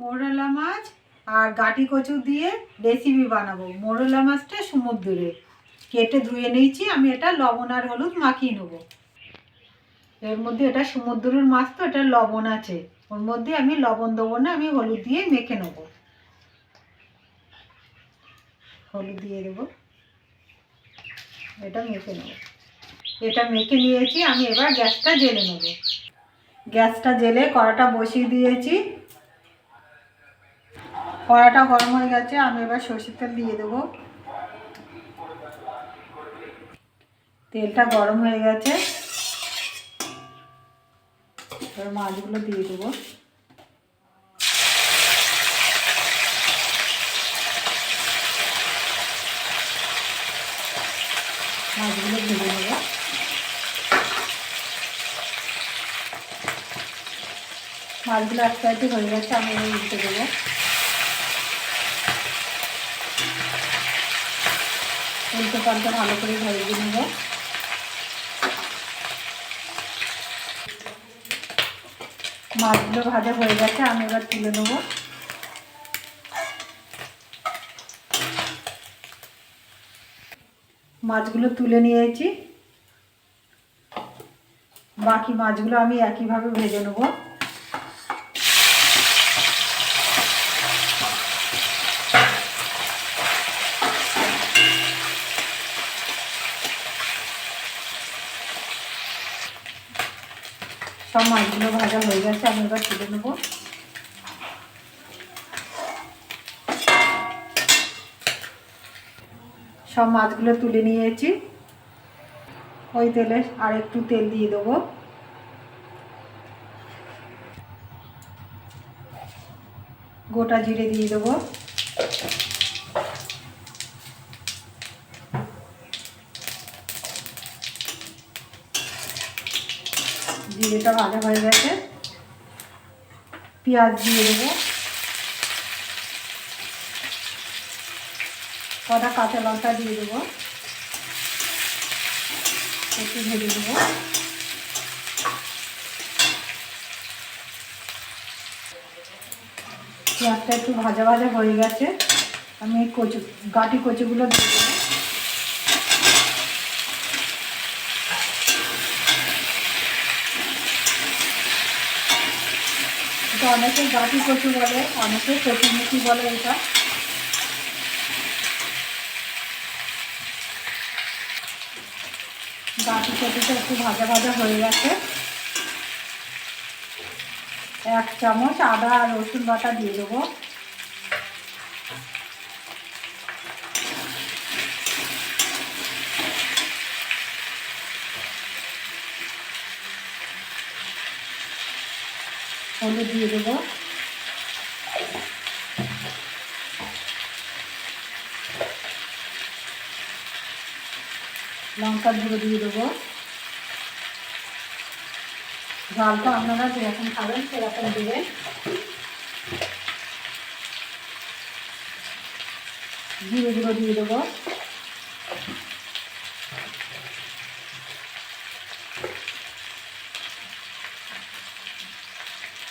মোরলা মাছ আর গাটি কচু দিয়ে রেসিপি বানাবো। মোরলা মাছটা সমুদ্রে কেটে ধুয়ে নিয়েছি, আমি এটা লবণ আর হলুদ মাখিয়ে নেব। এর মধ্যে এটা সমুদ্রের মাছ তো এটা লবণ আছে, ওর মধ্যে আমি লবণ দেবো না, আমি হলুদ দিয়ে মেখে নেব। হলুদ দিয়ে দেবো, এটা মেখে নেব। এটা মেখে নিয়েছি, আমি এবার গ্যাসটা জ্বেলে নেব। গ্যাসটা জ্বেলে কড়াটা বসিয়ে দিয়েছি। কড়াটা গরম হয়ে গেছে, আমি এবার সরষের তেল দিয়ে দেবো। তেলটা গরম হয়ে গেছে, এবার মাছগুলো দিয়ে দেবো। মাছগুলো ভেজে নেব। মাছগুলো এক সাইডে হয়ে গেছে, আমি এবার উল্টে দেবো। উল্টে পাল্টে ভালো করে ভেজে নেব। মাছগুলো ভাজা হয়ে গেছে, আমি এবার তুলে নেব। মাছগুলো তুলে নিয়েছি, বাকি মাছগুলো আমি একইভাবে ভেজে নেব। সব মাছগুলো ভাজা হয়ে গেছে, আমি এবার তুলে নেব। সব মাছগুলো তুলে নিয়েছি। ওই তেলে আর একটু তেল দিয়ে দেবো। গোটা জিরে দিয়ে দেবো। জিরেটা ভাজা হয়ে গেছে, পেঁয়াজ দিয়ে দেবো। কটা কাঁচা লঙ্কা দিয়ে দেবো, একটু ভেজে দেবো। পেঁয়াজটা একটু ভাজা ভাজা হয়ে গেছে, আমি গাটি কচুগুলো দিয়ে দেবো। এটা অনেকে গাটি কচু বলে, অনেকে কচুমুখী বলে। এটা গাটি কচুটা একটু ভাজা ভাজা হয়ে গেছে, 1 চামচ আদা আর রসুন বাটা দিয়ে দেবো। হলুদ দিয়ে দেবো। লঙ্কার গুঁড়ো দিয়ে দেবো। ঝালটা আপনারা যেরকম খাবেন সেরকম দেবেন। জিরে গুঁড়ো দিয়ে দেবো।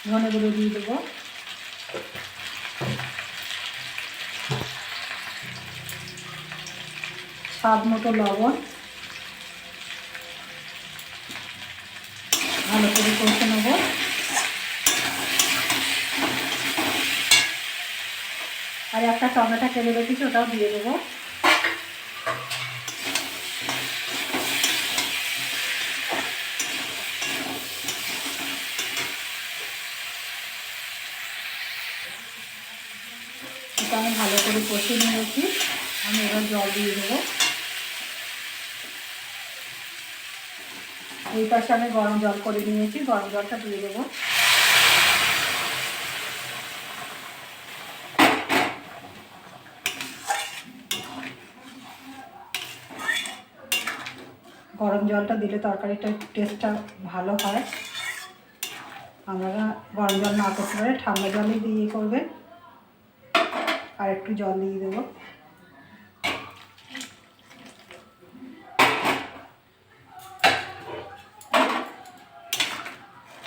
ধনে গুঁড়ো দিয়ে দেবো। স্বাদ মতো লবণ। ভালো করে কষে নেব। আর একটা টমেটো কেটে রেখেছি, ওটাও দিয়ে দেবো। এটা আমি ভালো করে কষে নিয়েছি, আমি এবার জল দিয়ে দেবো। এই পাশে আমি গরম জল করে নিয়েছি, গরম জলটা দিয়ে দেবো। গরম জলটা দিলে তরকারিটার টেস্টটা ভালো হয়। আপনারা গরম জল না করতে পারে ঠান্ডা জলই দিয়ে করবেন। আর একটু জল দিয়ে দেবো।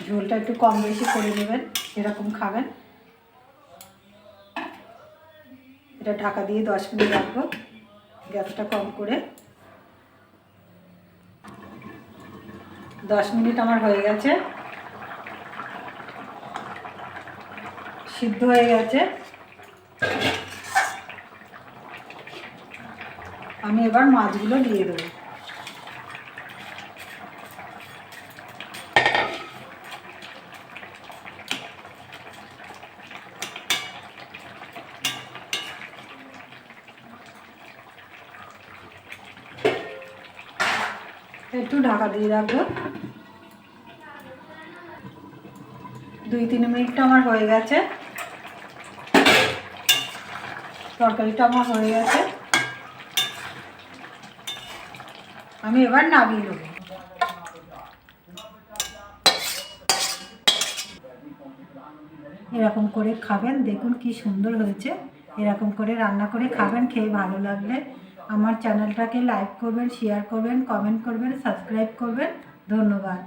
ঝোলটা একটু কম বেশি করে নেবেন, যেরকম খাবেন। এটা ঢাকা দিয়ে 10 মিনিট রাখবো, গ্যাসটা কম করে। 10 মিনিট আমার হয়ে গেছে, সিদ্ধ হয়ে গেছে। আমি এবার মাছগুলো দিয়ে দেবো। একটু ঢাকা দিয়ে রাখবো। 2-3 মিনিট আমার হয়ে গেছে, তরকারিটা আমার হয়ে গেছে। আমি এবার নামিয়ে নেব। এরকম করে খাবেন, দেখুন কি সুন্দর হয়েছে। এরকম করে রান্না করে খাবেন, খেয়ে ভালো লাগলে আমার চ্যানেলটাকে লাইক করবেন, শেয়ার করবেন, কমেন্ট করবেন, সাবস্ক্রাইব করবেন। ধন্যবাদ।